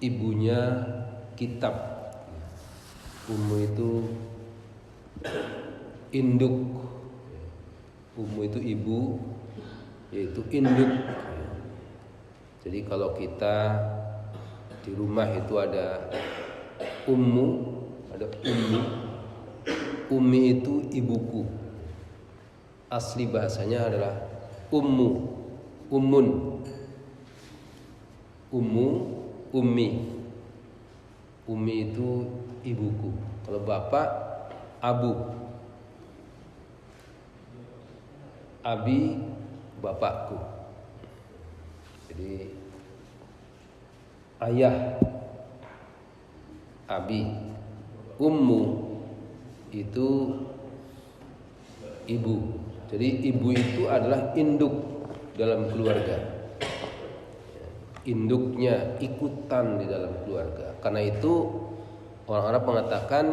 ibunya kitab. Ummu itu induk. Ummu itu ibu, yaitu induk. Jadi kalau kita di rumah itu ada ummu, ada ummi. Ummi itu ibuku. Asli bahasanya adalah ummu, ummun. Ummu, ummi. Ummi itu ibuku. Kalau bapak, abu. Abi, bapakku. Jadi ayah, abi. Ummu itu ibu. Jadi ibu itu adalah induk dalam keluarga. Induknya ikutan di dalam keluarga. Karena itu orang Arab mengatakan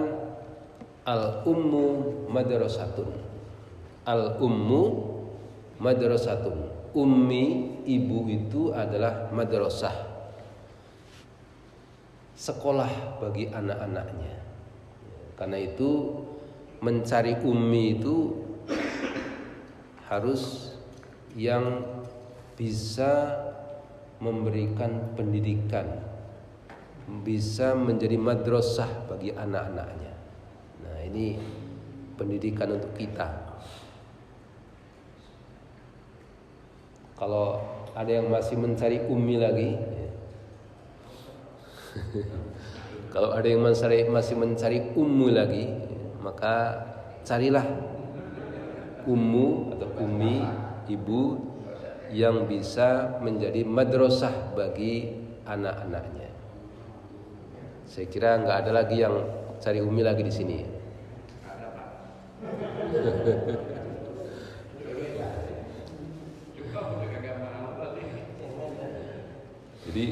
al-ummu madrasatun. Al-ummu madrasatun. Ummi, ibu itu adalah madrasah, sekolah bagi anak-anaknya. Karena itu mencari ummi itu harus yang bisa memberikan pendidikan, bisa menjadi madrasah bagi anak-anaknya. Nah, ini pendidikan untuk kita. Kalau ada yang masih mencari ummi lagi, kalau ada yang masih mencari ummu lagi, maka carilah ummu atau ummi, ibu yang bisa menjadi madrasah bagi anak-anaknya. Saya kira nggak ada lagi yang cari ummi lagi di sini. Jadi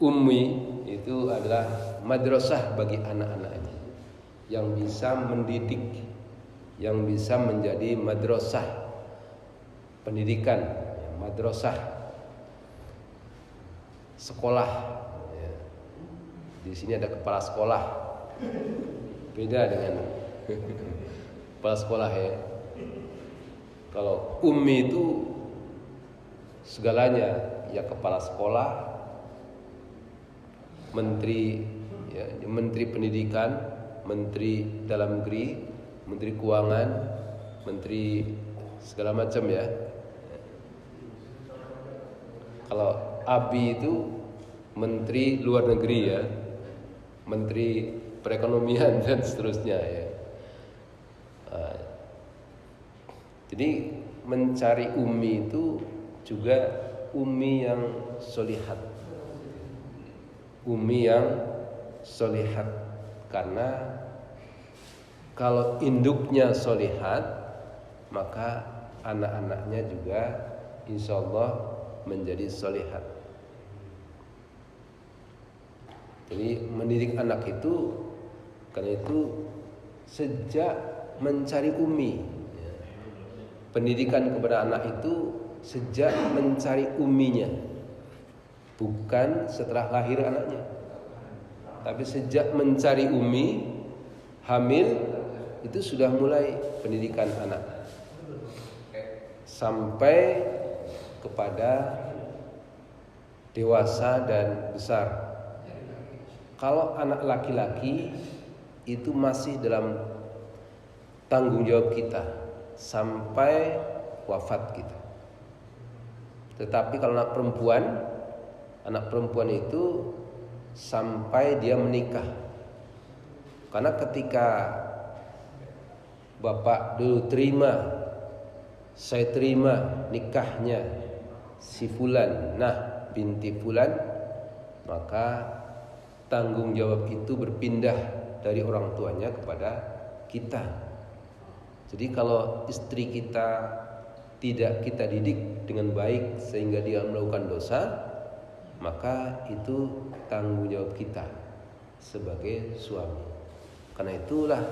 ummi itu adalah madrasah bagi anak-anaknya yang bisa mendidik, yang bisa menjadi madrasah pendidikan, madrasah sekolah. Di sini ada kepala sekolah, beda dengan kepala sekolah ya. Kalau ummi itu segalanya, ya kepala sekolah, menteri, ya, menteri pendidikan, menteri dalam negeri, menteri keuangan, menteri segala macam ya. Kalau abi itu menteri luar negeri ya, menteri perekonomian dan seterusnya ya. Jadi mencari ummi itu juga ummi yang solihat, ummi yang solihat. Karena kalau induknya solihat, maka anak-anaknya juga insya Allah menjadi solihat. Jadi mendidik anak itu, karena itu sejak mencari ummi, pendidikan kepada anak itu sejak mencari umminya, bukan setelah lahir anaknya, tapi sejak mencari ummi, hamil, itu sudah mulai pendidikan anak sampai kepada dewasa dan besar. Kalau anak laki-laki itu masih dalam tanggung jawab kita sampai wafat kita. Tetapi kalau anak perempuan itu sampai dia menikah. Karena ketika bapak dulu saya terima nikahnya si fulan, nah binti fulan, maka tanggung jawab itu berpindah dari orang tuanya kepada kita. Jadi kalau istri kita tidak kita didik dengan baik sehingga dia melakukan dosa, maka itu tanggung jawab kita sebagai suami. Karena itulah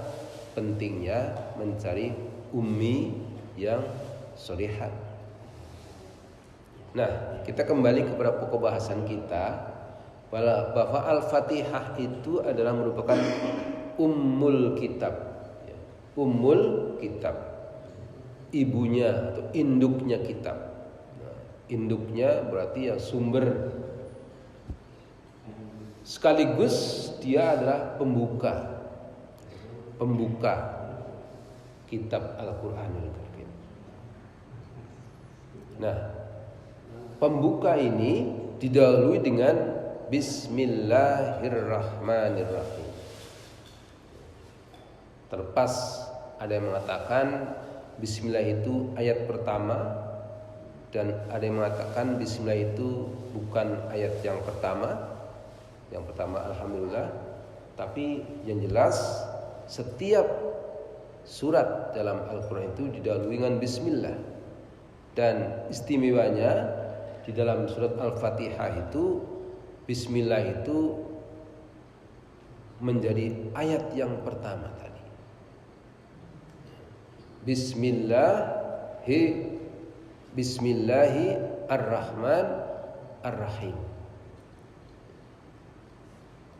pentingnya mencari ummi yang solihat. Nah, kita kembali kepada pokok bahasan kita. bahwa Al-Fatihah itu adalah merupakan ummul kitab. Ummul kitab, ibunya atau induknya kitab. Induknya berarti yang sumber, sekaligus dia adalah pembuka kitab Al-Qur'anul Karim. Nah, pembuka ini didahului dengan Bismillahirrahmanirrahim. Terlepas ada yang mengatakan Bismillah itu ayat pertama, dan ada yang mengatakan Bismillah itu bukan ayat yang pertama. Yang pertama Alhamdulillah. Tapi yang jelas setiap surat dalam Al-Quran itu didahului dengan Bismillah. Dan istimewanya di dalam surat Al-Fatihah itu Bismillah itu menjadi ayat yang pertama tadi. Bismillahirrahmanirrahim.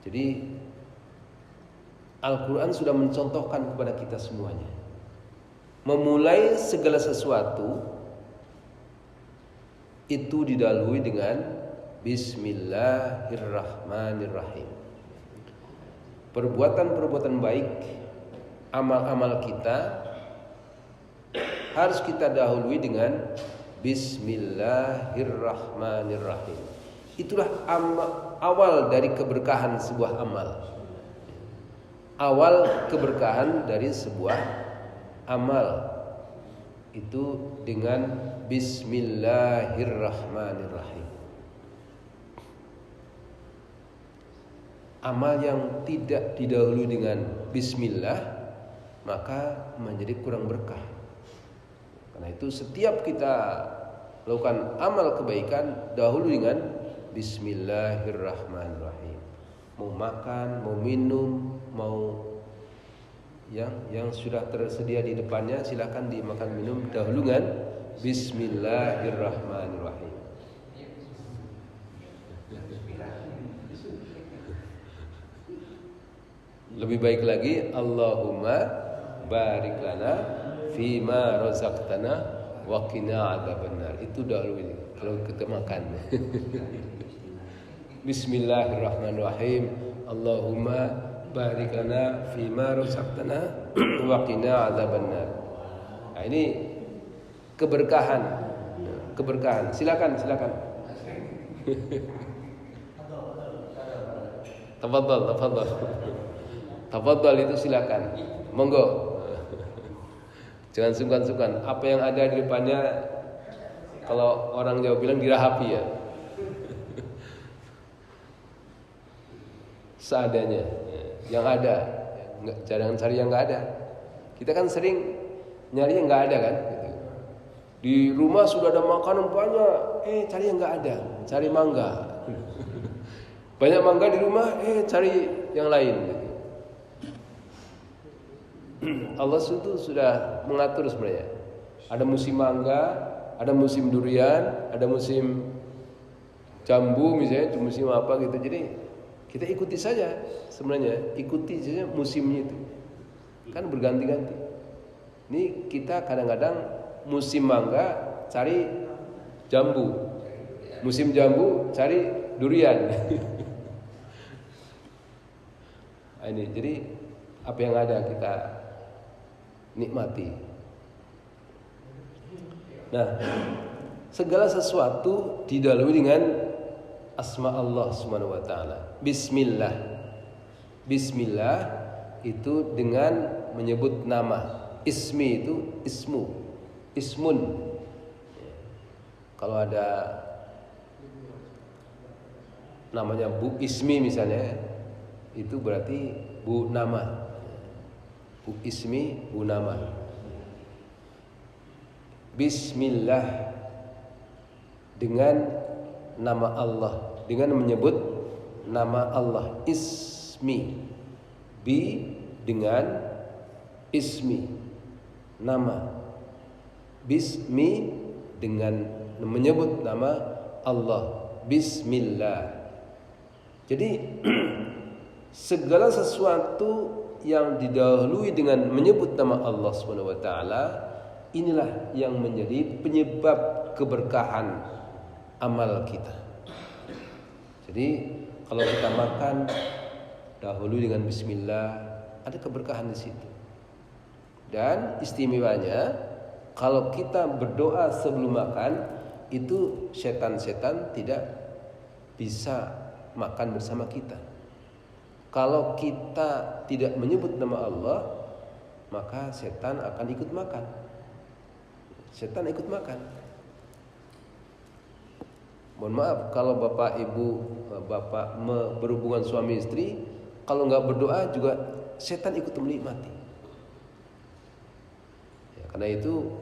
Jadi Al-Quran sudah mencontohkan kepada kita semuanya, memulai segala sesuatu itu didahului dengan Bismillahirrahmanirrahim. Perbuatan-perbuatan baik, amal-amal kita harus kita dahului dengan Bismillahirrahmanirrahim. Itulah awal dari keberkahan sebuah amal. Awal keberkahan dari sebuah amal itu dengan Bismillahirrahmanirrahim. Amal yang tidak didahului dengan Bismillah maka menjadi kurang berkah. Karena itu setiap kita lakukan amal kebaikan dahulu dengan Bismillahirrahmanirrahim. Mau makan, mau minum, mau yang sudah tersedia di depannya silakan dimakan minum dahulu dengan Bismillahirrahmanirrahim. Lebih baik lagi Allahumma barik lana fima razaqtana wa qina adzabannar. Itu dahulu ini kalau kita makan. Bismillahirrahmanirrahim. Allahumma barik lana fima razaqtana wa qina adzabannar. Nah, ini keberkahan. Keberkahan. Silakan. Tafadhal itu silakan. Monggo. Jangan sungkan-sungkan. Apa yang ada di depannya, kalau orang Jawa bilang dirahapi ya. Seadanya. Yang ada. Jangan cari yang nggak ada. Kita kan sering nyari yang nggak ada kan. Di rumah sudah ada makanan banyak, cari yang nggak ada, cari mangga. Banyak mangga di rumah, cari yang lain. Allah itu sudah mengatur sebenarnya. Ada musim mangga, ada musim durian, ada musim jambu misalnya, itu musim apa gitu. Jadi kita ikuti saja sebenarnya, ikuti saja musimnya itu. Kan berganti-ganti. Ini kita kadang-kadang musim mangga cari jambu, musim jambu cari durian. Ini jadi apa yang ada kita nikmati. Nah, segala sesuatu didahului dengan asma Allah Subhanahu wa taala. Bismillah. Bismillah itu dengan menyebut nama. Ismi itu ismu. Ismun. Kalau ada namanya Bu Ismi misalnya, itu berarti Bu nama. Bu ismi, bu nama. Bismillah dengan nama Allah, dengan menyebut nama Allah. Ismi, bi dengan ismi, nama. Bismi dengan menyebut nama Allah. Bismillah. Jadi segala sesuatu yang didahului dengan menyebut nama Allah Subhanahu wa taala, inilah yang menjadi penyebab keberkahan amal kita. Jadi kalau kita makan dahulu dengan bismillah, ada keberkahan di situ. Dan istimewanya kalau kita berdoa sebelum makan, itu setan-setan tidak bisa makan bersama kita. Kalau kita tidak menyebut nama Allah, maka setan akan ikut makan. Setan ikut makan. Mohon maaf kalau bapak ibu berhubungan suami istri, kalau nggak berdoa juga setan ikut menikmati. Ya, karena itu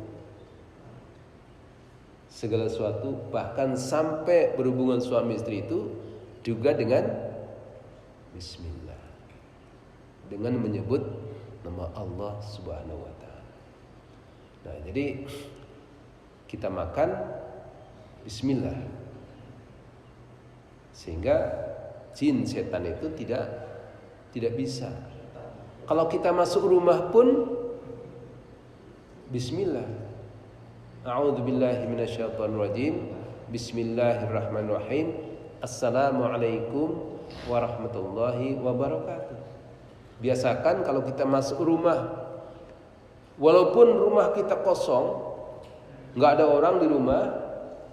segala sesuatu, bahkan sampai berhubungan suami istri itu juga dengan bismillah, dengan menyebut nama Allah Subhanahu wa taala. Nah, jadi kita makan bismillah, sehingga jin setan itu tidak bisa. Kalau kita masuk rumah pun bismillah. A'udzubillahi minasyaitonirrajim. Bismillahirrahmanirrahim. Assalamualaikum warahmatullahi wabarakatuh. Biasakan kalau kita masuk rumah, walaupun rumah kita kosong, nggak ada orang di rumah,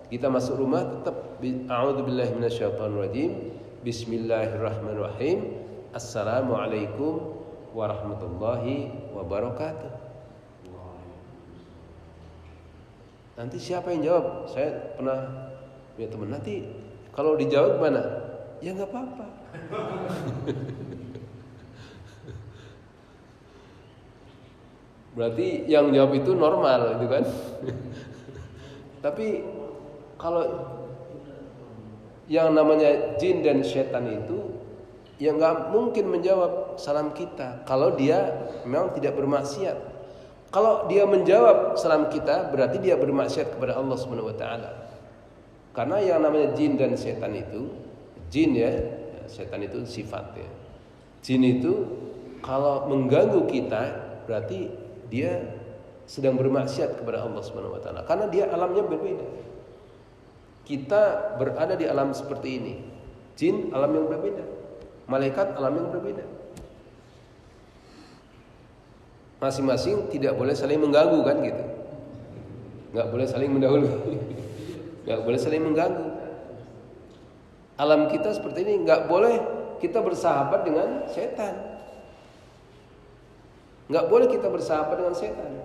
kita masuk rumah tetap a'udzubillahi minasyaitonirrajim. Bismillahirrahmanirrahim. Assalamualaikum warahmatullahi wabarakatuh. Nanti siapa yang jawab? Saya pernah punya teman, nanti kalau dijawab mana? Ya nggak apa-apa. Berarti yang jawab itu normal, gitu kan? Tapi kalau yang namanya jin dan setan itu, ya nggak mungkin menjawab salam kita kalau dia memang tidak bermaksiat. Kalau dia menjawab salam kita, berarti dia bermaksiat kepada Allah Subhanahu wa taala. Karena yang namanya jin dan setan itu, jin ya, setan itu sifat ya. Jin itu kalau mengganggu kita, berarti dia sedang bermaksiat kepada Allah Subhanahu wa taala. Karena dia alamnya berbeda. Kita berada di alam seperti ini. Jin alam yang berbeda. Malaikat alam yang berbeda. Masing-masing tidak boleh saling mengganggu kan gitu. Nggak boleh saling mendahului. Nggak boleh saling mengganggu. Alam kita seperti ini, nggak boleh kita bersahabat dengan setan. Nggak boleh kita bersahabat dengan setan.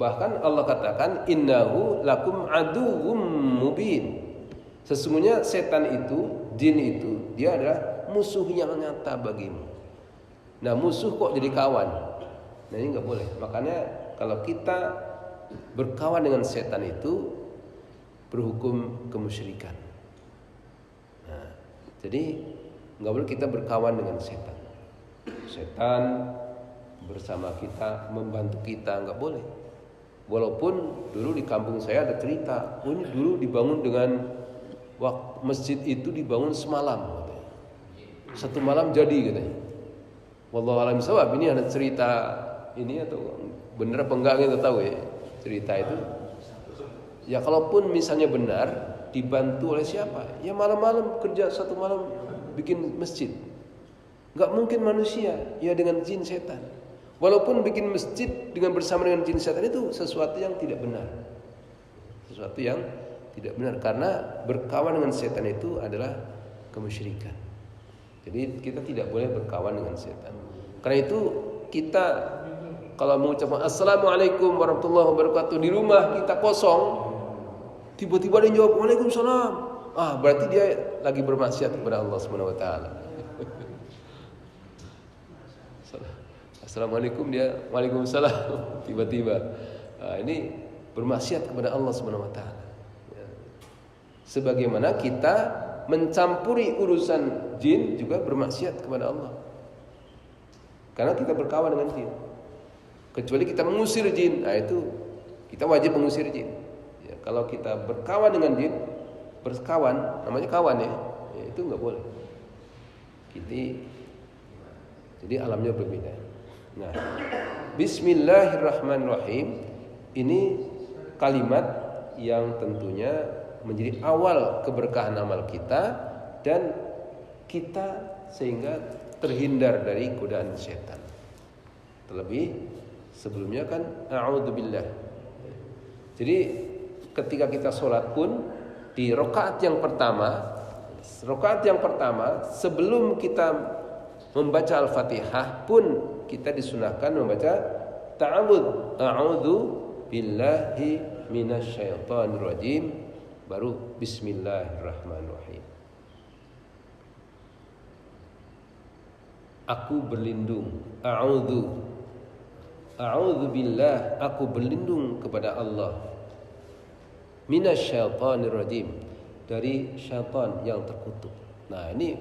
Bahkan Allah katakan innahu lakum aduwwum mubin. Sesungguhnya setan itu, jin itu, dia adalah musuh yang nyata bagimu. Nah, musuh kok jadi kawan? Nah, ini nggak boleh. Makanya kalau kita berkawan dengan setan itu berhukum kemusyrikan. Nah, jadi nggak boleh kita berkawan dengan setan. Setan bersama kita, membantu kita, nggak boleh. Walaupun dulu di kampung saya ada cerita, ini dulu dibangun dengan masjid itu dibangun semalam, katanya. Satu malam jadi, katanya. Wallahu a'lam bishawab. Ini ada cerita ini atau benar apa enggak kita tahu ya cerita itu. Ya kalaupun misalnya benar, dibantu oleh siapa? Ya malam-malam kerja satu malam bikin masjid. Enggak mungkin manusia, ya dengan jin setan. Walaupun bikin masjid dengan bersama dengan jin setan itu sesuatu yang tidak benar. Sesuatu yang tidak benar karena berkawan dengan setan itu adalah kemusyrikan. Jadi kita tidak boleh berkawan dengan setan. Karena itu kita kalau mengucapkan Assalamualaikum warahmatullahi wabarakatuh di rumah kita kosong, tiba-tiba ada yang jawab Waalaikumsalam. Berarti dia lagi bermaksiat kepada Allah Subhanahu wa taala. Assalamualaikum, dia Waalaikumsalam. Tiba-tiba ini bermaksiat kepada Allah Subhanahu wa taala. Sebagaimana kita mencampuri urusan jin juga bermaksiat kepada Allah. Karena kita berkawan dengan jin. Kecuali kita mengusir jin, nah itu kita wajib mengusir jin. Ya, kalau kita berkawan dengan jin, berkawan, namanya kawan ya, itu nggak boleh. Jadi alamnya berbeda. Nah, Bismillahirrahmanirrahim ini kalimat yang tentunya menjadi awal keberkahan amal kita dan kita sehingga terhindar dari godaan setan. Terlebih sebelumnya kan a'udzubillah. Jadi ketika kita sholat pun di rakaat yang pertama sebelum kita membaca Al-Fatihah pun kita disunahkan membaca ta'awudz. A'udzu billahi minasyaitonir rajim, baru bismillahirrahmanirrahim. Aku berlindung, a'udzu billah, aku berlindung kepada Allah, minasyaitonir rajim, dari syaitan yang terkutuk. Nah, ini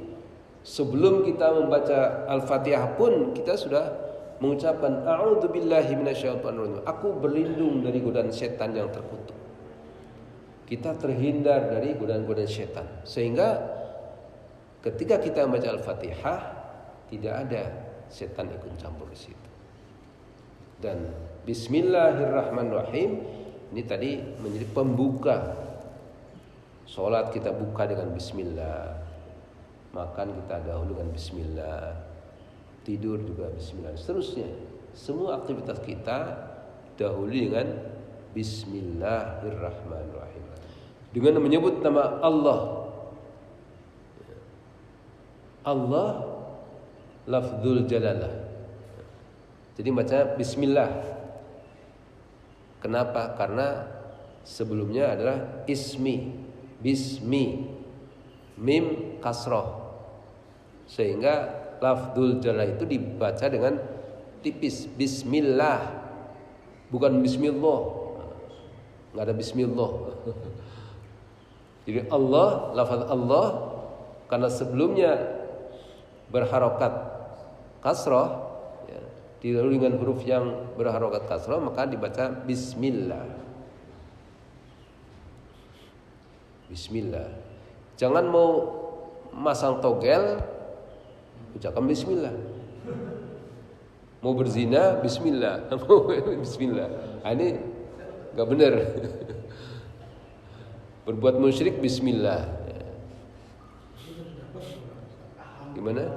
sebelum kita membaca Al-Fatihah pun kita sudah mengucapkan a'udzu billahi minasyaitonir rajim. Aku berlindung dari godaan setan yang terkutuk. Kita terhindar dari godaan-godaan setan. Sehingga ketika kita membaca Al-Fatihah tidak ada setan ikut campur di situ. Dan bismillahirrahmanirrahim ini tadi menjadi pembuka. Salat kita buka dengan bismillah. Makan kita dahulu dengan bismillah. Tidur juga bismillah. Seterusnya, semua aktivitas kita dahulu dengan bismillahirrahmanirrahim. Dengan menyebut nama Allah. Allah lafzul jalalah. Jadi baca bismillah. Kenapa? Karena sebelumnya adalah ismi, bismi, mim kasroh, sehingga lafzul jalalah itu dibaca dengan tipis, bismillah, bukan bismillah. Nggak ada bismillah. Jadi Allah, lafaz Allah, karena sebelumnya berharokat kasroh, ya, didahului dengan huruf yang berharokat kasroh, maka dibaca bismillah. Bismillah. Jangan mau masang togel, ucapkan bismillah. Mau berzina, bismillah. Bismillah. Nah, ini nggak benar. Berbuat musyrik, bismillah. Gimana?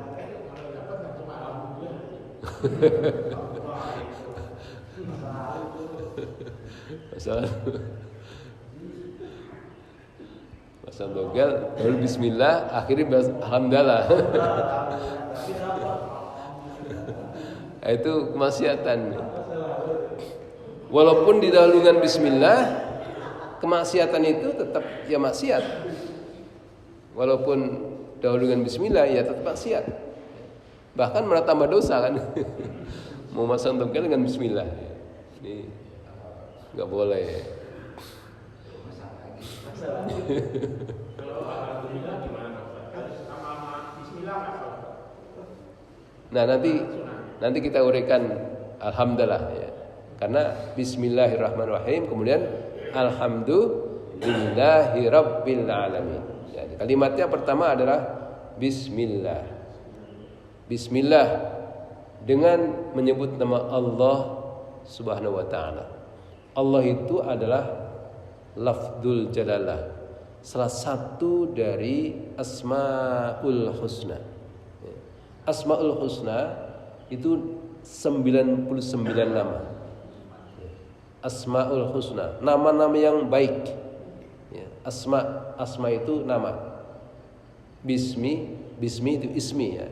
Masalah togel, baru bismillah, akhirnya alhamdulillah. Itu kemaksiatan. Walaupun didahulukan bismillah, kemaksiatan itu tetap ya maksiat. Walaupun dahulukan bismillah ya tetap maksiat. Bahkan malah tambah dosa kan. Mau masang togel dengan bismillah. Ini enggak boleh. Nah, nanti kita uraikan alhamdulillah ya. Karena bismillahirrahmanirrahim, kemudian alhamdulillahirabbil alamin. Ya, kalimatnya pertama adalah bismillah. Bismillah dengan menyebut nama Allah Subhanahu wa taala. Allah itu adalah lafzul jalalah, salah satu dari Asmaul Husna. Asmaul Husna itu 99 nama. Asmaul Husna, nama-nama yang baik. Asma itu nama. Bismi itu ismi ya.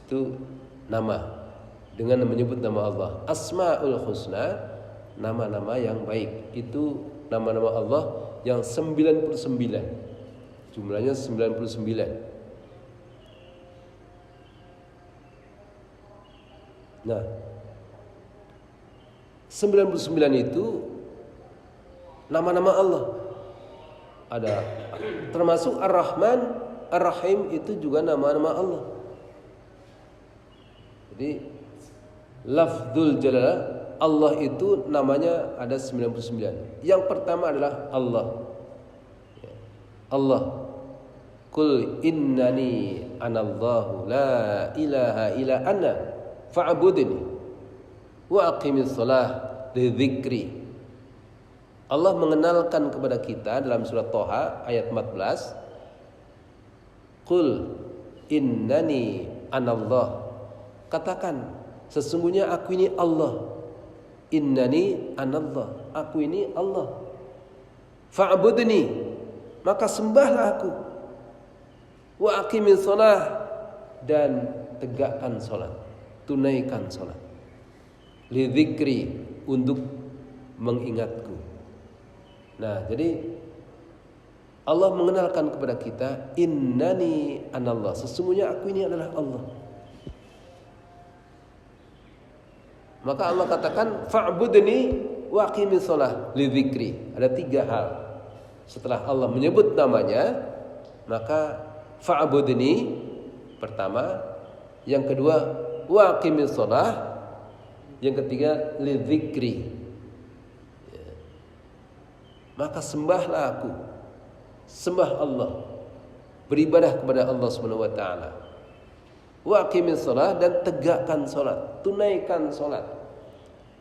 Itu nama. Dengan menyebut nama Allah. Asmaul Husna, nama-nama yang baik. Itu nama-nama Allah yang 99. Jumlahnya 99. Nah, 99 itu nama-nama Allah. Ada termasuk Ar-Rahman, Ar-Rahim itu juga nama-nama Allah. Jadi lafzul jalalah Allah itu namanya ada 99. Yang pertama adalah Allah. Allah. Qul innani anallahu la ilaha illa ana fa'budni wa aqimis shalah li dzikri. Allah mengenalkan kepada kita dalam surat Thaha ayat 14, Qul innani anallah. Katakan, sesungguhnya aku ini Allah. Innani anallah, aku ini Allah. Fa'budni, maka sembahlah aku. Wa aqimis shalah, dan tegakkan salat, tunaikan salat. Li dzikri, untuk mengingatku. Nah, jadi Allah mengenalkan kepada kita, innani anallah, sesungguhnya aku ini adalah Allah. Maka Allah katakan fa'budni wa aqimis shalah li dzikri. Ada 3 hal. Setelah Allah menyebut namanya, maka fa'budni pertama, yang kedua wa aqimis shalah, yang ketiga li dzikri. Maka sembahlah aku, sembah Allah, beribadah kepada Allah Subhanahu wa taala. Wa aqimis shalah, dan tegakkan salat, tunaikan salat.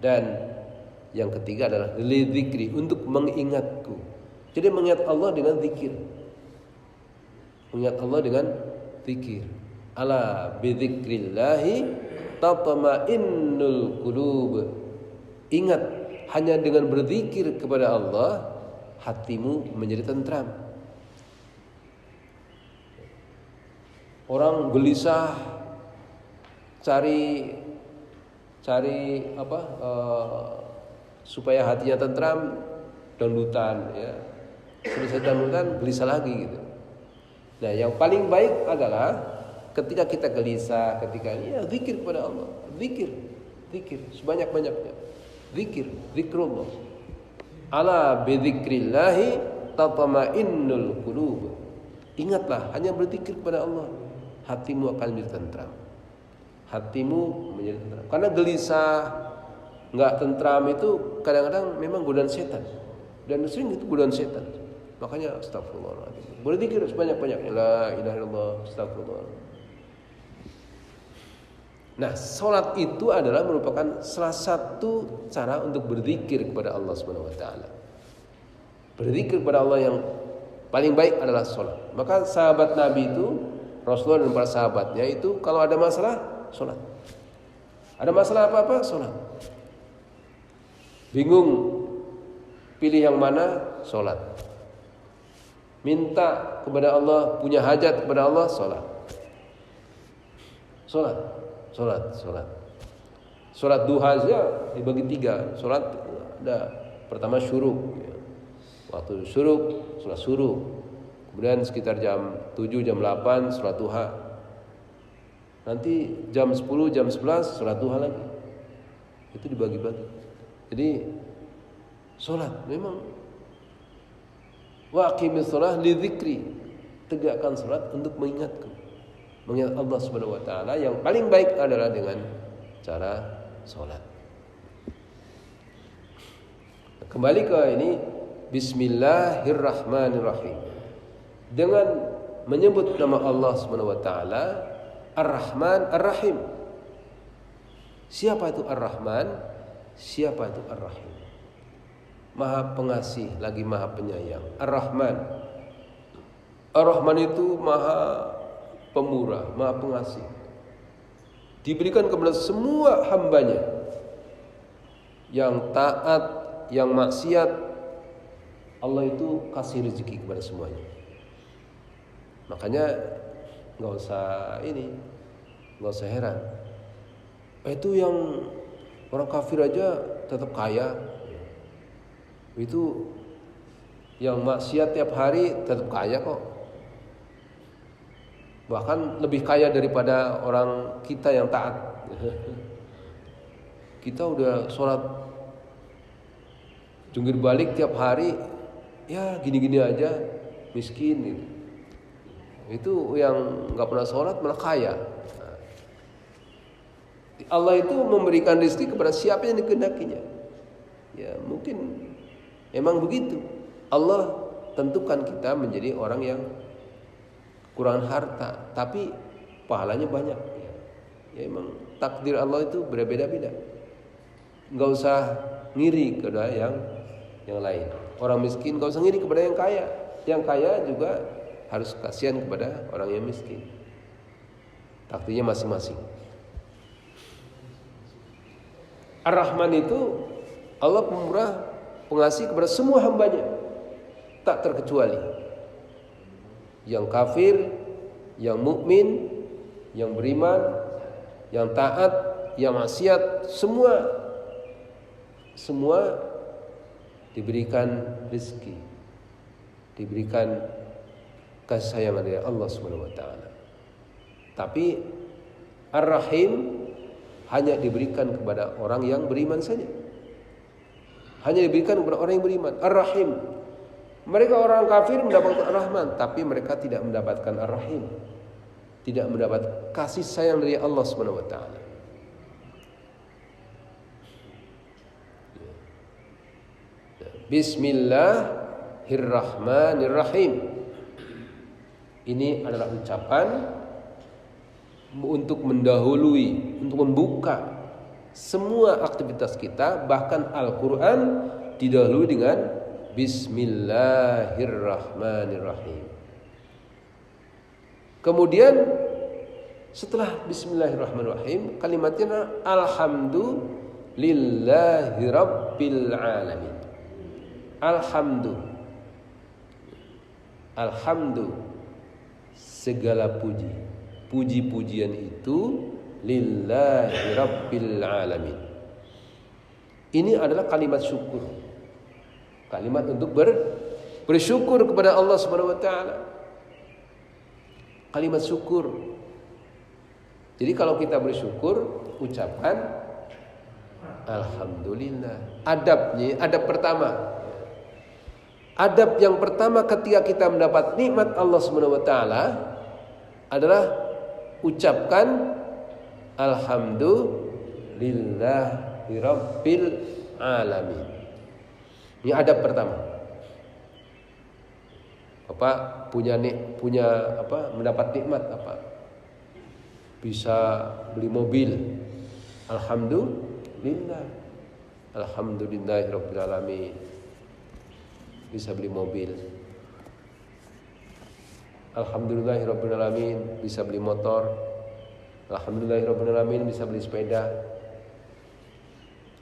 Dan yang ketiga adalah li dzikri, untuk mengingatku. Jadi mengingat Allah dengan zikir. Mengingat Allah dengan zikir. Ala bi dzikrillahi tatma'innul qulub. Ingat, hanya dengan berzikir kepada Allah hatimu menjadi tentram. Orang gelisah cari supaya hatinya tentram, dangdutan ya. Selesai dangdutan gelisah lagi gitu. Nah, yang paling baik adalah ketika kita gelisah, ketika zikir kepada Allah, zikir sebanyak-banyaknya. Zikrullah. Ala bi dzikrillahi tatma'innul qulub. Ingatlah, hanya berzikir kepada Allah, hatimu akan menjadi tentram. Hatimu menjadi tentram. Karena gelisah, enggak tentram itu kadang-kadang memang godaan setan. Dan sering itu godaan setan. Makanya astagfirullahaladzim. Berzikir sebanyak-banyaknya, la ilaha illallah, astagfirullah. Nah, salat itu adalah merupakan salah satu cara untuk berzikir kepada Allah Subhanahu wa taala. Berzikir kepada Allah yang paling baik adalah salat. Maka sahabat Nabi itu, Rasulullah dan para sahabatnya itu kalau ada masalah, salat. Ada masalah apa-apa, salat. Bingung pilih yang mana, salat. Minta kepada Allah, punya hajat kepada Allah, salat. Salat duha saja dibagi 3. Salat ada pertama syuruk. Waktu syuruk, salat syuruk. Kemudian sekitar jam 7, jam 8 salat duha. Nanti jam 10, jam 11 salat duha lagi. Itu dibagi-bagi. Jadi salat memang wa aqimis shalah li dzikri. Tegakkan salat untuk mengingatku. Mengingat Allah Subhanahu wa taala yang paling baik adalah dengan cara salat. Kembali ke ini, bismillahirrahmanirrahim. Dengan menyebut nama Allah Subhanahu wa taala, Ar-Rahman Ar-Rahim. Siapa itu Ar-Rahman? Siapa itu Ar-Rahim? Maha pengasih lagi maha penyayang. Ar-Rahman. Ar-Rahman itu maha pemurah, maha pengasih. Diberikan kepada semua hambanya. Yang taat, yang maksiat, Allah itu kasih rezeki kepada semuanya. Makanya nggak usah heran. Itu yang orang kafir aja tetap kaya. Itu yang maksiat tiap hari tetap kaya kok. Bahkan lebih kaya daripada orang kita yang taat. Kita udah sholat jungkir balik tiap hari, ya gini-gini aja, miskin gitu. Itu yang nggak pernah sholat malah kaya. Allah itu memberikan rezeki kepada siapa yang dikehendakinya. Ya mungkin memang begitu. Allah tentukan kita menjadi orang yang kurang harta, tapi pahalanya banyak. Ya emang takdir Allah itu berbeda-beda. Enggak usah ngiri kepada yang lain. Orang miskin enggak usah ngiri kepada yang kaya. Yang kaya juga harus kasihan kepada orang yang miskin. Takdirnya masing-masing. Ar-Rahman itu Allah pemurah, pengasih kepada semua hambanya, tak terkecuali. Yang kafir, yang mukmin, yang beriman, yang taat, yang maksiat, semua diberikan rezeki, diberikan kasih sayang dari Allah Subhanahu wa taala. Tapi Ar-Rahim hanya diberikan kepada orang yang beriman saja. Hanya diberikan kepada orang yang beriman. Ar-Rahim. Mereka orang kafir mendapatkan Ar-Rahman, tapi mereka tidak mendapatkan Ar-Rahim. Tidak mendapat kasih sayang dari Allah Subhanahu wa taala. Bismillahirrahmanirrahim. Ini adalah ucapan untuk mendahului, untuk membuka semua aktivitas kita, bahkan Al-Quran didahului dengan Bismillahirrahmanirrahim. Kemudian setelah Bismillahirrahmanirrahim, kalimatnya Alhamdulillahirabbil alamin. Alhamdu, segala puji-pujian itu lillahi rabbil alamin. Ini adalah kalimat syukur. Kalimat untuk bersyukur kepada Allah Subhanahu wa taala. Kalimat syukur. Jadi kalau kita bersyukur, ucapkan alhamdulillah. Adab pertama. Adab yang pertama ketika kita mendapat nikmat Allah Subhanahu wa taala adalah ucapkan alhamdulillahirabbil alamin. Ini adab pertama. Bapak mendapat nikmat apa? Bisa beli mobil. Alhamdulillahirabbil alamin. Bisa beli mobil. Alhamdulillahirabbil alamin, bisa beli motor. Alhamdulillahirabbil alamin, bisa beli sepeda.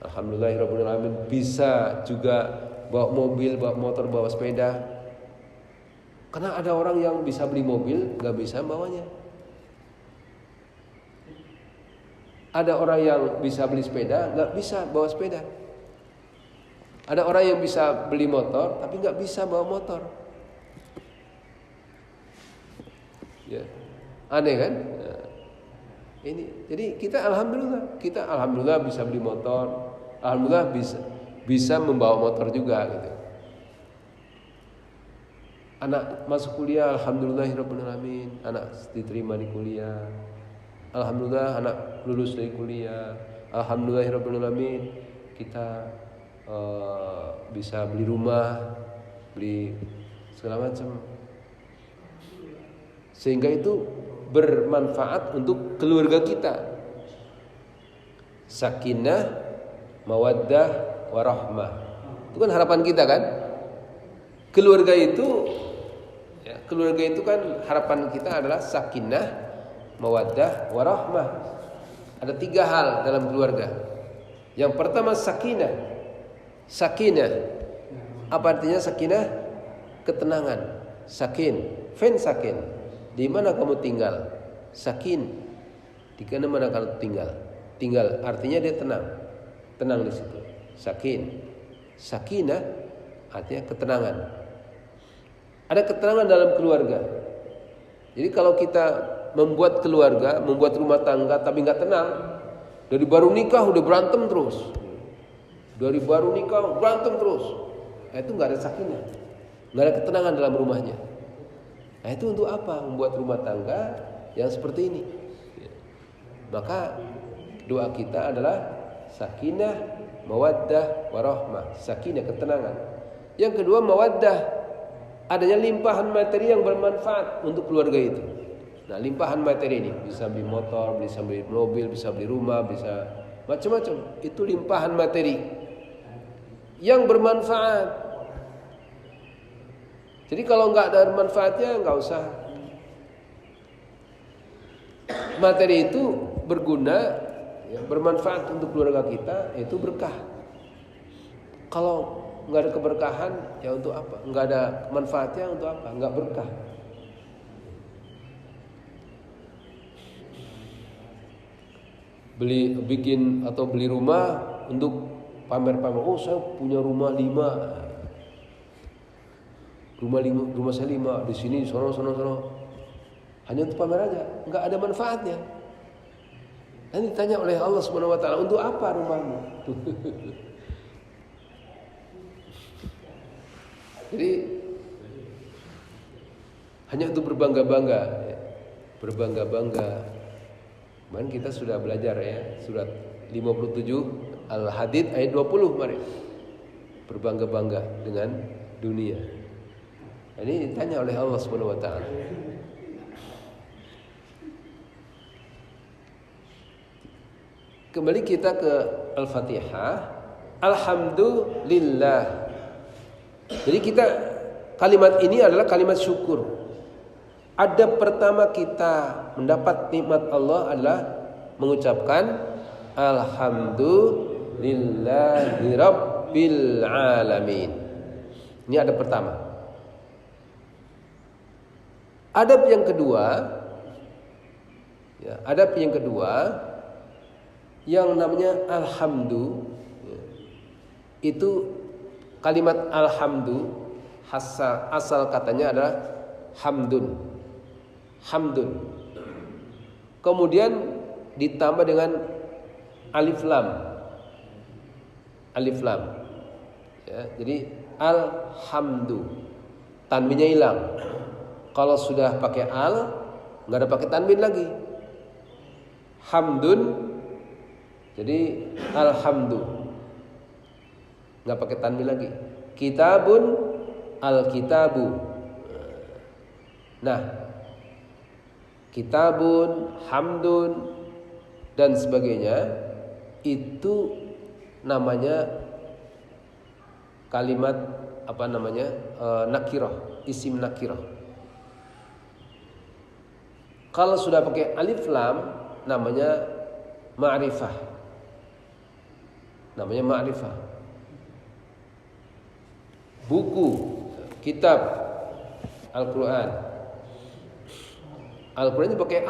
Alhamdulillahirabbil alamin, bisa juga bawa mobil, bawa motor, bawa sepeda. Karena ada orang yang bisa beli mobil, gak bisa bawanya. Ada orang yang bisa beli sepeda, gak bisa bawa sepeda. Ada orang yang bisa beli motor, tapi gak bisa bawa motor. Ya, aneh kan? Nah, ini, jadi kita alhamdulillah bisa beli motor, alhamdulillah bisa membawa motor juga gitu. Anak masuk kuliah, alhamdulillahirabbil alamin, anak diterima di kuliah. Alhamdulillah anak lulus dari kuliah. Alhamdulillahirabbil alamin, kita bisa beli rumah, beli segala macam. Sehingga itu bermanfaat untuk keluarga kita. Sakinah, mawaddah, warahmah. Itu kan harapan kita kan? Keluarga itu kan harapan kita adalah sakinah, mawaddah, warahmah. Ada 3 hal dalam keluarga. Yang pertama sakinah. Apa artinya sakinah? Ketenangan. Fen sakin. Di mana kamu tinggal? Sakin. Di mana kamu tinggal? Tinggal artinya dia tenang. Tenang di situ. Sakinah artinya ketenangan. Ada ketenangan dalam keluarga. Jadi kalau kita membuat keluarga, membuat rumah tangga tapi nggak tenang, dari baru nikah udah berantem terus. Nah, itu nggak ada sakinah, nggak ada ketenangan dalam rumahnya. Nah, itu untuk apa? Membuat rumah tangga yang seperti ini. Maka doa kita adalah sakinah, mawaddah, warahmah. Sakinah, ketenangan. Yang kedua mawaddah, adanya limpahan materi yang bermanfaat untuk keluarga itu. Nah, limpahan materi ini bisa beli motor, bisa beli mobil, bisa beli rumah, bisa macam-macam. Itu limpahan materi yang bermanfaat. Jadi kalau nggak ada manfaatnya nggak usah. Materi itu berguna, ya, bermanfaat untuk keluarga kita, itu berkah. Kalau nggak ada keberkahan, ya untuk apa? Nggak ada manfaatnya untuk apa? Nggak berkah. Bikin atau beli rumah untuk pamer-pamer. Oh, saya punya rumah 5. Rumah saya 5 di sini, sono. Hanya untuk pamer aja, nggak ada manfaatnya. Nanti ditanya oleh Allah Subhanahu wa taala, untuk apa rumahmu? Jadi hanya untuk berbangga-bangga, ya. Berbangga-bangga. Kemarin kita sudah belajar ya, surat 57 Al-Hadid ayat 20 kemarin. Berbangga-bangga dengan dunia. Ini ditanya oleh Allah Subhanahu wa taala. Kembali kita ke Al-Fatihah. Alhamdulillah. Jadi kalimat ini adalah kalimat syukur. Adab pertama kita mendapat nikmat Allah adalah mengucapkan Alhamdulillahi Rabbil Alamin. Ini adab pertama. Adab yang kedua, yang namanya alhamdu, itu kalimat alhamdu asal katanya adalah hamdun. Kemudian ditambah dengan alif lam. Ya, jadi alhamdu. Tanwinnya hilang. Kalau sudah pakai nggak ada pakai tanwin lagi. Hamdun, jadi alhamdu, nggak pakai tanwin lagi. Kitabun, alkitabu. Nah, kitabun, hamdun dan sebagainya itu namanya kalimat nakirah, isim nakirah. Kalau sudah pakai alif lam namanya ma'rifah. Buku, kitab, Al-Quran. Al-Quran itu pakai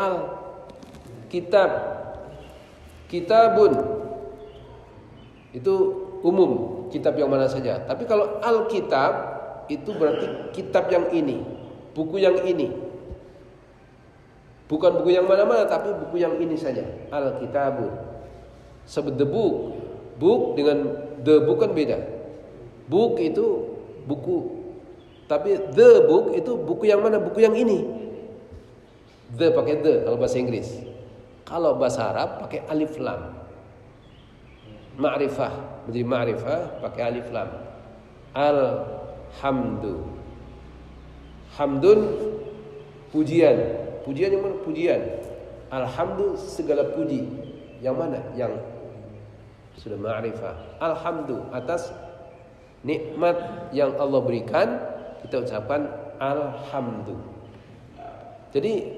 kitab, kitabun itu umum, kitab yang mana saja. Tapi kalau Al-Kitab itu berarti kitab yang ini, buku yang ini. Bukan buku yang mana-mana, tapi buku yang ini saja. Al-Kitabun. Sebut the book. Book dengan the book kan beda. Book itu buku. Tapi the book itu buku yang mana? Buku yang ini. The pakai the kalau bahasa Inggris. Kalau bahasa Arab pakai alif lam. Ma'rifah. Menjadi ma'rifah pakai alif lam. Alhamdu. Hamdun pujian. Pujian yang mana? Pujian. Alhamdu segala puji. Yang mana? Yang sudah ma'rifah. Alhamdu atas nikmat yang Allah berikan, kita ucapkan alhamdu. Jadi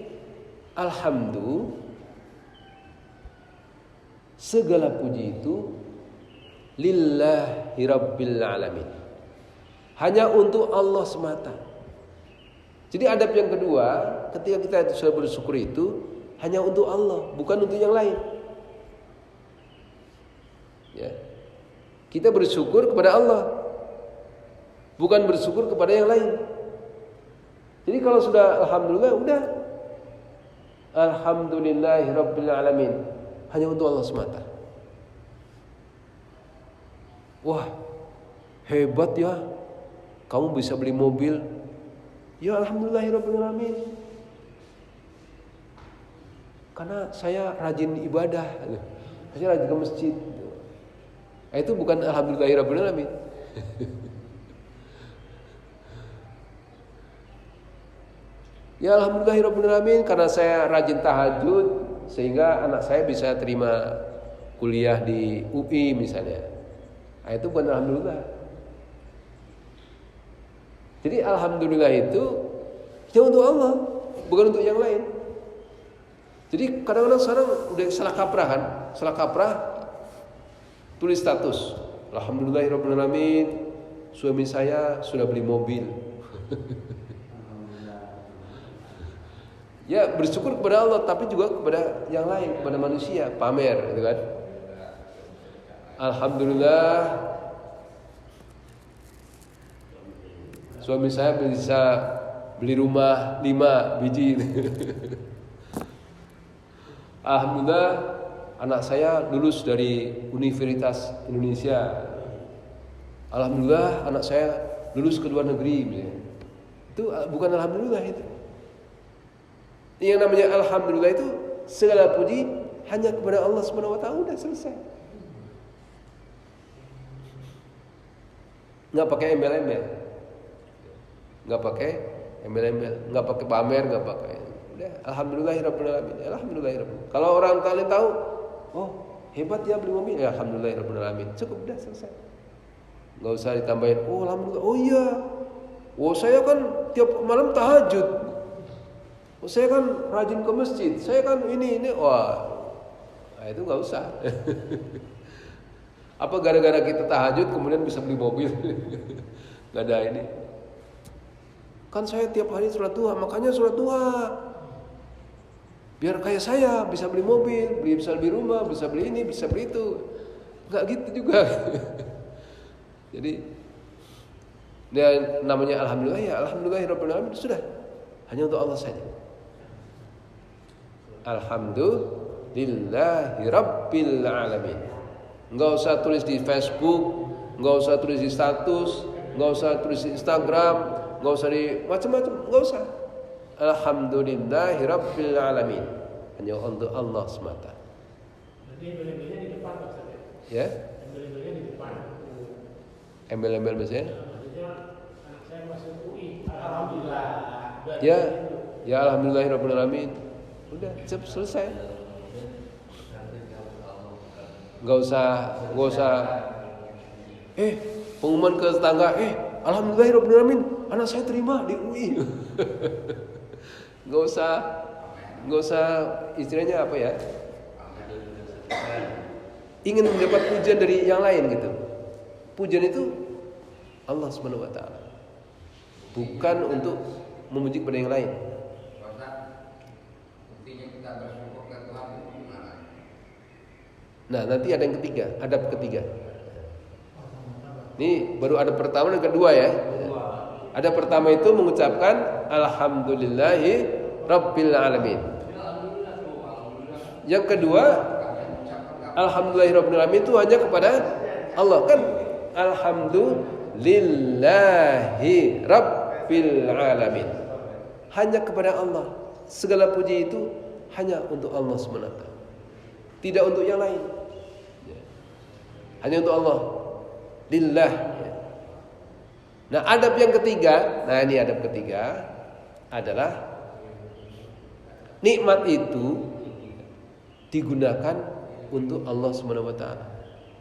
alhamdu, segala puji itu lillahi rabbil alamin. Hanya untuk Allah semata. Jadi adab yang kedua, ketika kita sudah bersyukur itu hanya untuk Allah, bukan untuk yang lain. Ya. Kita bersyukur kepada Allah, bukan bersyukur kepada yang lain. Jadi kalau sudah alhamdulillah, udah alhamdulillahi rabbil alamin, hanya untuk Allah semata. Wah, hebat ya, kamu bisa beli mobil. Ya alhamdulillahirrabbilalamin, karena saya rajin ibadah, saya rajin ke masjid. Itu bukan alhamdulillahirrabbilalamin. Ya alhamdulillahirobbilalamin, karena saya rajin tahajud sehingga anak saya bisa terima kuliah di UI misalnya. Nah, itu bukan alhamdulillah. Jadi alhamdulillah itu ya untuk Allah, bukan untuk yang lain. Jadi kadang-kadang sekarang udah salah kaprah tulis status, alhamdulillahirobbilalamin, suami saya sudah beli mobil. Ya bersyukur kepada Allah, tapi juga kepada yang lain, kepada manusia, pamer, gitu kan? Alhamdulillah, suami saya bisa beli rumah 5 biji. Alhamdulillah, anak saya lulus dari Universitas Indonesia. Alhamdulillah, anak saya lulus ke luar negeri. Itu bukan alhamdulillah itu. Yang namanya alhamdulillah itu segala puji hanya kepada Allah Subhanahu wa taala, udah selesai. Enggak pakai embel-embel. Enggak pakai pamer, enggak pakai. Udah alhamdulillahirabbil alamin. Alhamdulillahirabbil. Kalau orang kalian tahu, oh, hebat ya beli mobil, ya alhamdulillahirabbil alamin. Cukup, udah selesai. Enggak usah ditambahin, oh alhamdulillah. Oh iya. Oh saya kan tiap malam tahajud. Saya kan rajin ke masjid, saya kan ini, wah, nah, itu nggak usah. Apa gara-gara kita tahajud kemudian bisa beli mobil? Nggak ada ini. Kan saya tiap hari sholat duha, makanya sholat duha. Biar kayak saya bisa beli mobil, bisa beli rumah, bisa beli ini, bisa beli itu. Nggak gitu juga. Jadi, dia namanya alhamdulillah ya, alhamdulillahirabbil alamin, sudah hanya untuk Allah saja. Alhamdulillahirabbil alamin. Enggak usah tulis di Facebook, enggak usah tulis di status, enggak usah tulis di Instagram, enggak usah di macam-macam, enggak usah. Alhamdulillahirabbil alamin. Hanya untuk Allah semata. Nanti embel-embelnya di depan Pak. Ya? Embel-embelnya di depan. Embel-embel maksudnya? Maksudnya anak saya masuk UI. Alhamdulillah. Ya. Ya alhamdulillahirabbil alamin. Udah selesai. Gak usah pengumuman ke tetangga, alhamdulillahirabbil alamin, anak saya terima di UI. Gak usah istilahnya apa ya, ingin mendapat pujian dari yang lain gitu. Pujian itu Allah Subhanahu wa taala, bukan untuk memuji kepada yang lain. Nah nanti ada yang ketiga, adab ketiga. Ini baru ada pertama dan kedua ya. Ada pertama itu mengucapkan alhamdulillahi rabbil alamin. Yang kedua, alhamdulillahi rabbil alamin itu hanya kepada Allah, kan? Alhamdulillahi rabbil alamin. Hanya kepada Allah. Segala puji itu hanya untuk Allah semata. Tidak untuk yang lain. Hanya untuk Allah. Lillah. Nah, adab yang ketiga, adalah nikmat itu digunakan untuk Allah Subhanahu wa taala.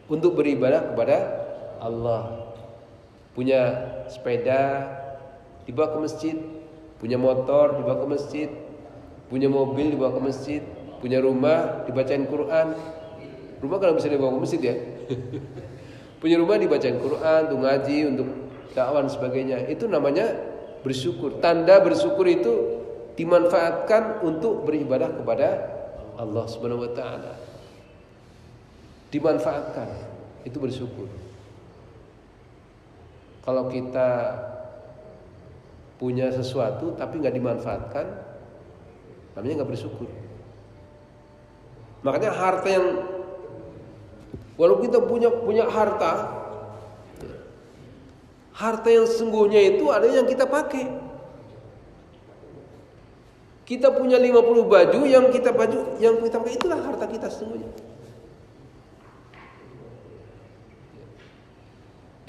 Untuk beribadah kepada Allah. Punya sepeda dibawa ke masjid, punya motor dibawa ke masjid, punya mobil dibawa ke masjid, punya rumah dibacain Quran. Rumah kalau bisa dibawa ke masjid ya. Punya rumah dibacain Quran, untuk ngaji, untuk dakwah dan sebagainya. Itu namanya bersyukur. Tanda bersyukur itu dimanfaatkan untuk beribadah kepada Allah Subhanahu wa taala. Dimanfaatkan, itu bersyukur. Kalau kita punya sesuatu tapi nggak dimanfaatkan, namanya nggak bersyukur. Makanya harta yang, walaupun kita punya harta yang sesungguhnya itu ada yang kita pakai. Kita punya 50 baju, yang kita pakai itulah harta kita sesungguhnya.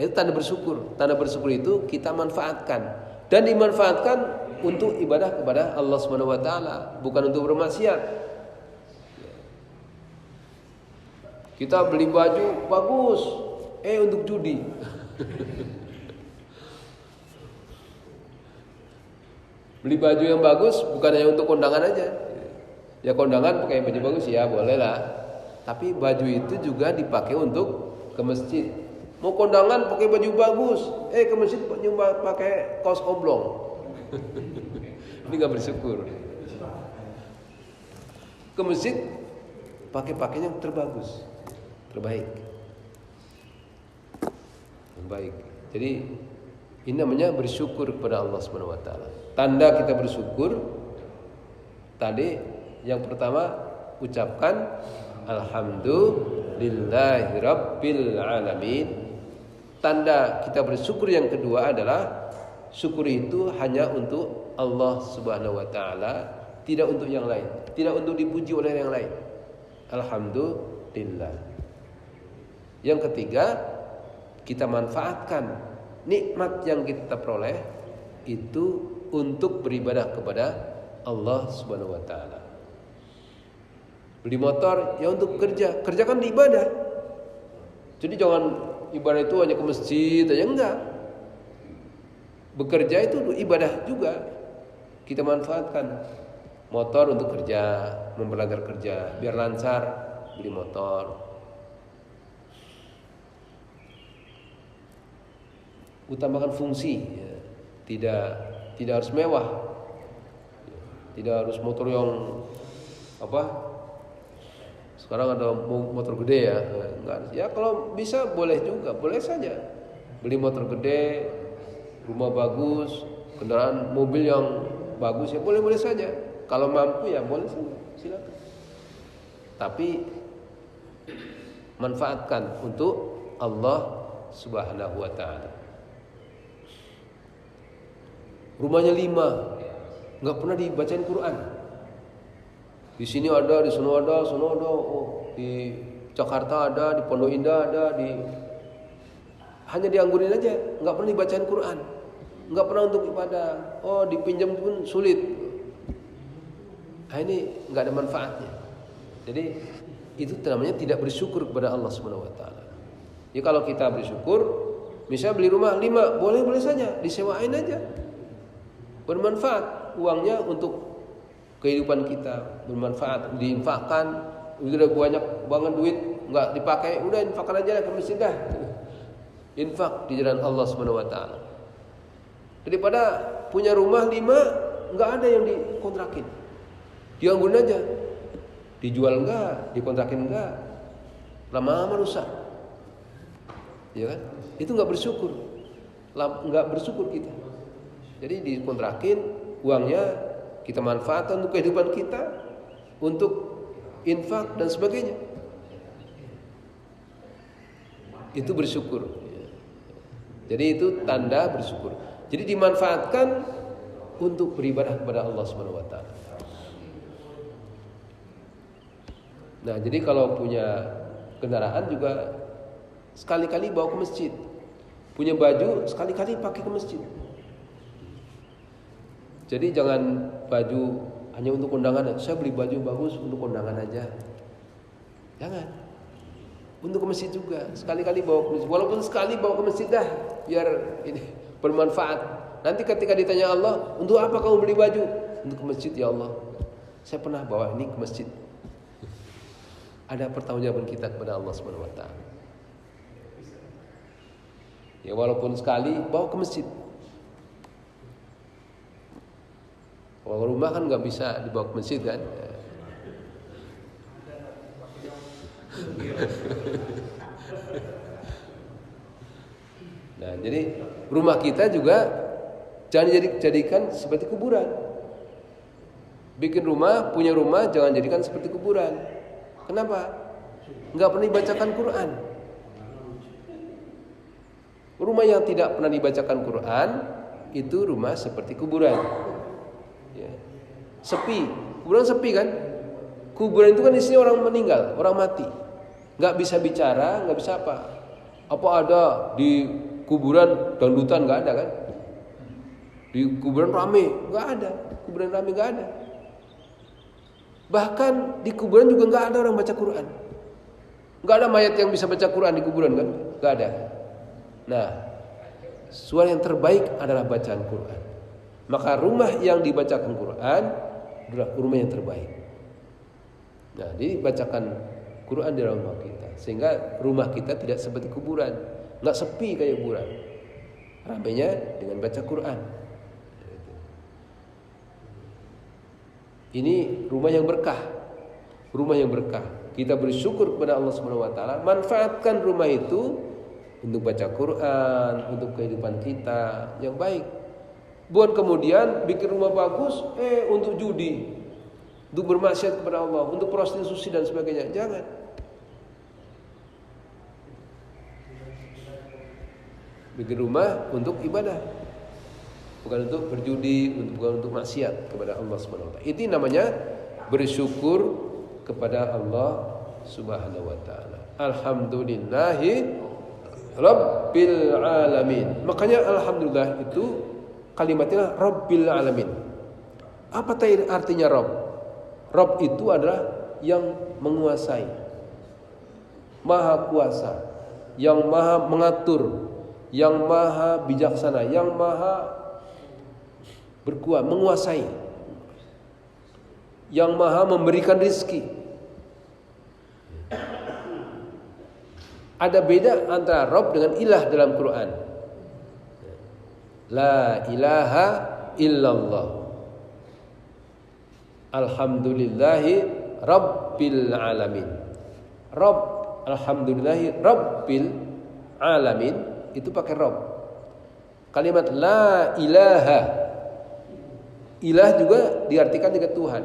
Itu tanda bersyukur. Tanda bersyukur itu kita manfaatkan, dan dimanfaatkan untuk ibadah kepada Allah Subhanahu wa taala, bukan untuk bermaksiat. Kita beli baju bagus, untuk judi. Beli baju yang bagus bukan hanya untuk kondangan aja. Ya kondangan pakai baju bagus ya boleh lah. Tapi baju itu juga dipakai untuk ke masjid. Mau kondangan pakai baju bagus, ke masjid pakai kaos oblong. Ini nggak bersyukur. Ke masjid pakai pakaian yang terbagus, terbaik. Baik. Jadi ini namanya bersyukur kepada Allah Subhanahu wa taala. Tanda kita bersyukur tadi yang pertama ucapkan alhamdulillahirabbil alamin. Tanda kita bersyukur yang kedua adalah syukur itu hanya untuk Allah Subhanahu wa taala, tidak untuk yang lain, tidak untuk dipuji oleh yang lain. Alhamdulillah. Yang ketiga, kita manfaatkan nikmat yang kita peroleh itu untuk beribadah kepada Allah Subhanahu wa taala. Beli motor ya untuk kerja kan ibadah. Jadi jangan ibadah itu hanya ke masjid aja, enggak. Bekerja itu ibadah juga. Kita manfaatkan motor untuk kerja, memperlancar kerja, biar lancar beli motor. Utamakan fungsi, ya. Tidak harus mewah, tidak harus motor yang sekarang ada motor gede ya, enggak. Ya kalau bisa boleh juga, boleh saja beli motor gede, rumah bagus, kendaraan mobil yang bagus ya boleh saja. Kalau mampu ya boleh saja, silakan. Tapi manfaatkan untuk Allah Subhanahu wa taala. Rumahnya 5, nggak pernah dibacain Quran. Di sini ada, di sana ada, di Jakarta ada, di Pondok Indah ada, hanya dianggurin aja, nggak pernah dibacain Quran, nggak pernah untuk ibadah. Dipinjam pun sulit. Ini nggak ada manfaatnya. Jadi itu namanya tidak bersyukur kepada Allah Subhanahu wa taala. Ya kalau kita bersyukur, misalnya beli rumah 5, boleh saja, disewain aja. Bermanfaat uangnya untuk kehidupan kita, bermanfaat, diinfakkan. Udah banyak banget duit nggak dipakai, udah infakkan aja ke masjid dah. Infak di jalan Allah Subhanahu wa taala. Daripada punya rumah 5 nggak ada yang dikontrakin, dianggurin aja, dijual enggak, dikontrakin enggak, lama-lama rusak, ya kan? Itu nggak bersyukur, nggak bersyukur kita. Jadi dikontrakin, uangnya kita manfaatkan untuk kehidupan kita, untuk infak dan sebagainya. Itu bersyukur. Jadi itu tanda bersyukur. Jadi dimanfaatkan untuk beribadah kepada Allah Subhanahu wa taala. Nah, jadi kalau punya kendaraan juga sekali-kali bawa ke masjid. Punya baju sekali-kali pakai ke masjid. Jadi jangan baju hanya untuk kondangan. Saya beli baju bagus untuk kondangan aja. Jangan. Untuk ke masjid juga. Sekali-kali bawa ke masjid. Walaupun sekali bawa ke masjid dah, biar ini bermanfaat. Nanti ketika ditanya Allah, untuk apa kamu beli baju? Untuk ke masjid ya Allah. Saya pernah bawa ini ke masjid. Ada pertanggungjawaban kita kepada Allah Subhanahu wa taala. Ya walaupun sekali bawa ke masjid. Kalau rumah kan nggak bisa dibawa ke masjid kan? Nah, jadi rumah kita juga jangan jadikan seperti kuburan. Bikin rumah, punya rumah jangan jadikan seperti kuburan. Kenapa? Nggak pernah dibacakan Quran. Rumah yang tidak pernah dibacakan Quran itu rumah seperti kuburan. Ya. Sepi, kuburan sepi kan? Kuburan itu kan isinya orang meninggal, orang mati, nggak bisa bicara, nggak bisa apa. Apa ada di kuburan dangdutan? Nggak ada kan? Di Di kuburan rame, nggak ada. Kuburan rame nggak ada. Bahkan di kuburan juga nggak ada orang baca Quran. Nggak ada mayat yang bisa baca Quran di kuburan kan? Nggak ada. Nah, suara yang terbaik adalah bacaan Quran. Maka rumah yang dibacakan Quran adalah rumah yang terbaik. Nah, dibacakan Quran di rumah kita, sehingga rumah kita tidak seperti kuburan, nggak sepi kayak kuburan. Ramainya dengan baca Quran. Ini rumah yang berkah. Rumah yang berkah. Kita bersyukur kepada Allah Subhanahu wa taala, manfaatkan rumah itu untuk baca Quran, untuk kehidupan kita yang baik. Bukan kemudian bikin rumah bagus untuk judi, untuk bermaksiat kepada Allah, untuk prostitusi dan sebagainya. Jangan. Bikin rumah untuk ibadah, bukan untuk berjudi, bukan untuk maksiat kepada Allah Subhanahu wa taala. Itu namanya bersyukur kepada Allah Subhanahu wa taala. Alhamdulillahi Rabbil alamin. Makanya alhamdulillah itu kalimatnya Rabbil alamin. Apa artinya Rabb? Rabb itu adalah yang menguasai, maha kuasa, yang maha mengatur, yang maha bijaksana, yang maha berkuasa, menguasai, yang maha memberikan rizki. Ada beda antara Rabb dengan ilah dalam Quran. La ilaha illallah. Alhamdulillahi Rabbil alamin. Rabb, alhamdulillahi Rabbil alamin, itu pakai Rabb. Kalimat la ilaha, ilah juga diartikan dengan Tuhan.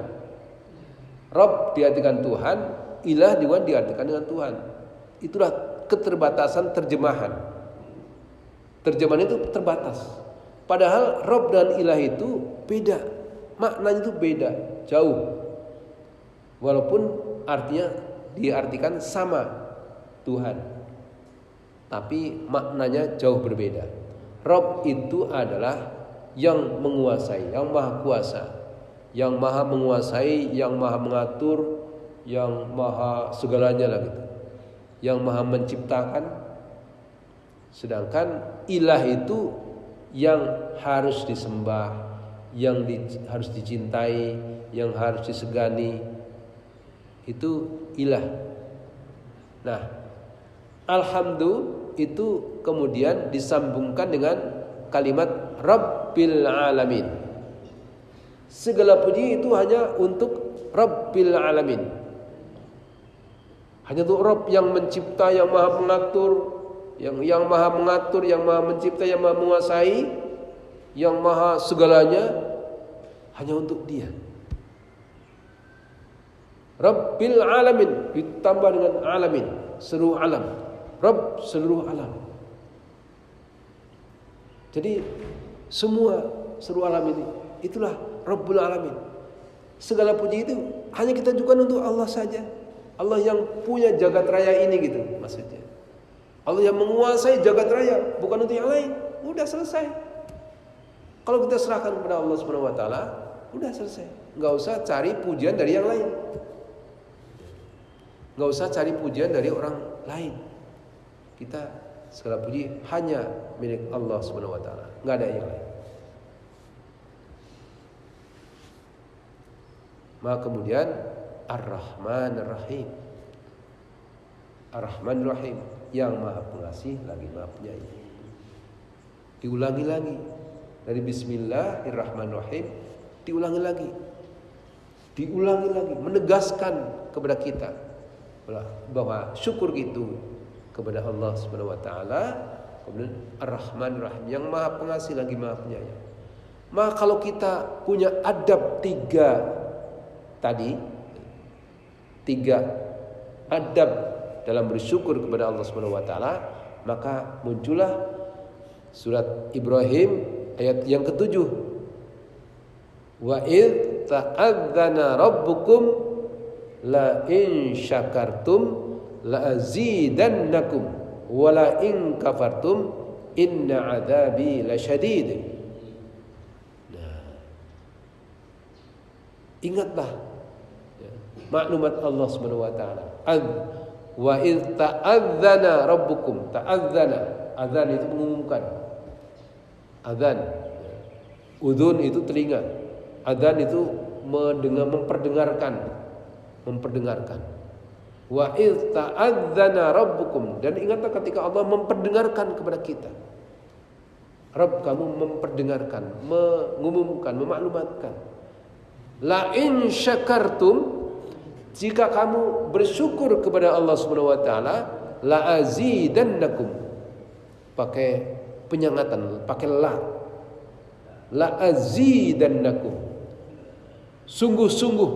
Rabb diartikan Tuhan, ilah juga diartikan dengan Tuhan. Itulah keterbatasan terjemahan. Terjemahan itu terbatas. Padahal Rabb dan ilah itu beda. Maknanya itu beda, jauh. Walaupun artinya diartikan sama, Tuhan. Tapi maknanya jauh berbeda. Rabb itu adalah yang menguasai, yang maha kuasa, yang maha menguasai, yang maha mengatur, yang maha segalanya lah gitu, yang maha menciptakan. Sedangkan ilah itu yang harus disembah, yang harus dicintai, yang harus disegani, itu ilah. Nah, alhamdulillah itu kemudian disambungkan dengan kalimat Rabbil alamin. Segala puji itu hanya untuk Rabbil alamin, hanya untuk Rabb yang mencipta, yang maha mengatur, yang maha mengatur, yang maha mencipta, yang maha menguasai, yang maha segalanya, hanya untuk Dia. Rabbil alamin ditambah dengan alamin, seluruh alam. Rabb seluruh alam. Jadi seluruh alam ini, itulah Rabbul alamin. Segala puji itu hanya kita ajukan untuk Allah saja. Allah yang punya jagat raya ini gitu maksudnya. Allah yang menguasai jagat raya, bukan untuk yang lain. Udah selesai. Kalau kita serahkan kepada Allah Subhanahu wa taala, udah selesai. Enggak usah cari pujian dari yang lain. Enggak usah cari pujian dari orang lain. Kita segala puji hanya milik Allah Subhanahu wa taala, enggak ada yang lain. Maka kemudian Ar-Rahman Ar-Rahim. Ar-Rahman Ar-Rahim, yang maha pengasih lagi maha penyayang. Diulangi lagi dari Bismillahirrahmanirrahim, diulangi lagi, menegaskan kepada kita bahwa syukur itu kepada Allah Subhanahu wa taala. Kemudian Ar-Rahman Ar-Rahim, yang maha pengasih lagi maha penyayang. Maka kalau kita punya adab tiga adab dalam bersyukur kepada Allah Subhanahu wa taala, maka muncullah surat Ibrahim ayat yang ke-7. Wa id ta'adzana rabbukum la in syakartum la azidannakum wa la in kafartum inna adzabi lasyadid. Ingatlah ya, maklumat Allah Subhanahu wa taala. Wa id ta'adzana rabbukum. Ta'adzana, adzan itu mengumumkan. Adzan. Udzun itu telinga. Adzan itu memperdengarkan. Wa id ta'adzana rabbukum, dan ingatlah ketika Allah memperdengarkan kepada kita. Rabb kamu memperdengarkan, mengumumkan, memaklumatkan. La in syakartum, jika kamu bersyukur kepada Allah Subhanahu wa taala, la azidannakum. Pakai penyangatan, pakai la. La azidannakum. Sungguh-sungguh.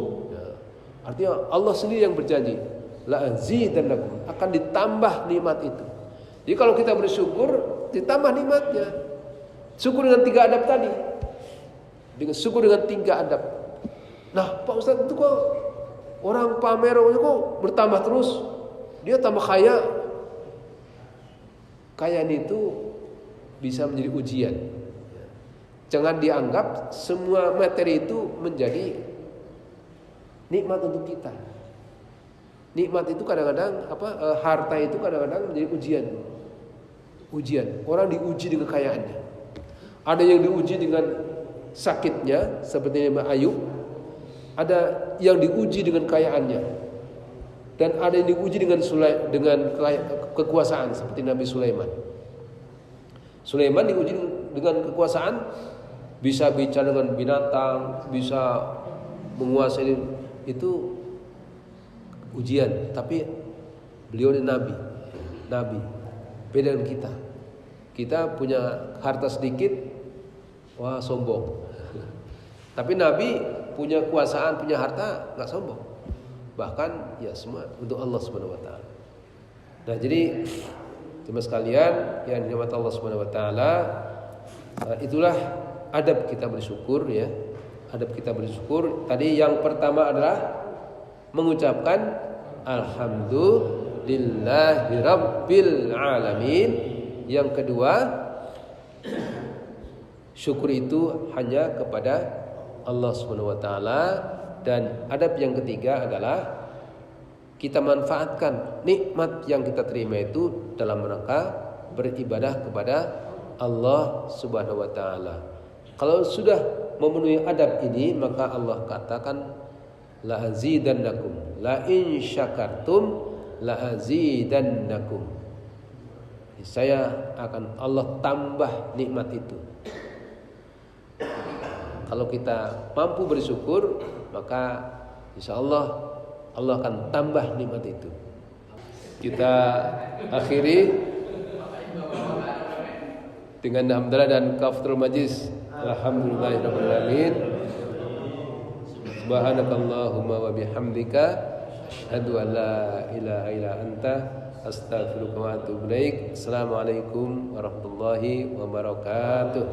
Artinya Allah sendiri yang berjanji, la azidannakum, akan ditambah nikmat itu. Jadi kalau kita bersyukur, ditambah nikmatnya. Syukur dengan 3 adab tadi. Syukur dengan 3 adab. Nah, Pak Ustadz, itu kok orang pamer kok bertambah terus? Dia tambah kaya. Kayaan itu bisa menjadi ujian. Jangan dianggap semua materi itu menjadi nikmat untuk kita. Nikmat itu kadang-kadang harta itu kadang-kadang menjadi ujian. Orang diuji dengan kekayaannya. Ada yang diuji dengan sakitnya seperti Mbak Ayub. Ada yang diuji dengan kekayaannya. Dan ada yang diuji dengan kekuasaan seperti Nabi Sulaiman. Sulaiman diuji dengan kekuasaan, bisa bicara dengan binatang, bisa menguasai, itu ujian. Tapi beliau ini nabi. Beda dengan kita. Kita punya harta sedikit, wah sombong. Tapi Nabi punya kekuasaan, punya harta, nggak sombong. Bahkan ya semua untuk Allah Subhanahu wa taala. Nah, jadi teman sekalian yang dirahmati Allah Subhanahu wa taala, itulah adab kita bersyukur ya. Adab kita bersyukur tadi yang pertama adalah mengucapkan alhamdulillahirabbil alamin. Yang kedua, syukur itu hanya kepada Allah Subhanahu wa taala. Dan adab yang ketiga adalah kita manfaatkan nikmat yang kita terima itu dalam rangka beribadah kepada Allah Subhanahu wa taala. Kalau sudah memenuhi adab ini, maka Allah katakan la azidannakum, la in syakartum la azidannakum. Allah tambah nikmat itu. Kalau kita mampu bersyukur, maka insya Allah akan tambah nikmat itu. Kita akhiri dengan hamdalah dan kafaratul majlis. Alhamdulillahirabbil alamin. Subhanakallahumma wa bihamdika asyhadu an la ilaha illa anta astaghfiruka wa atubu ilaik. Assalamualaikum warahmatullahi wabarakatuh.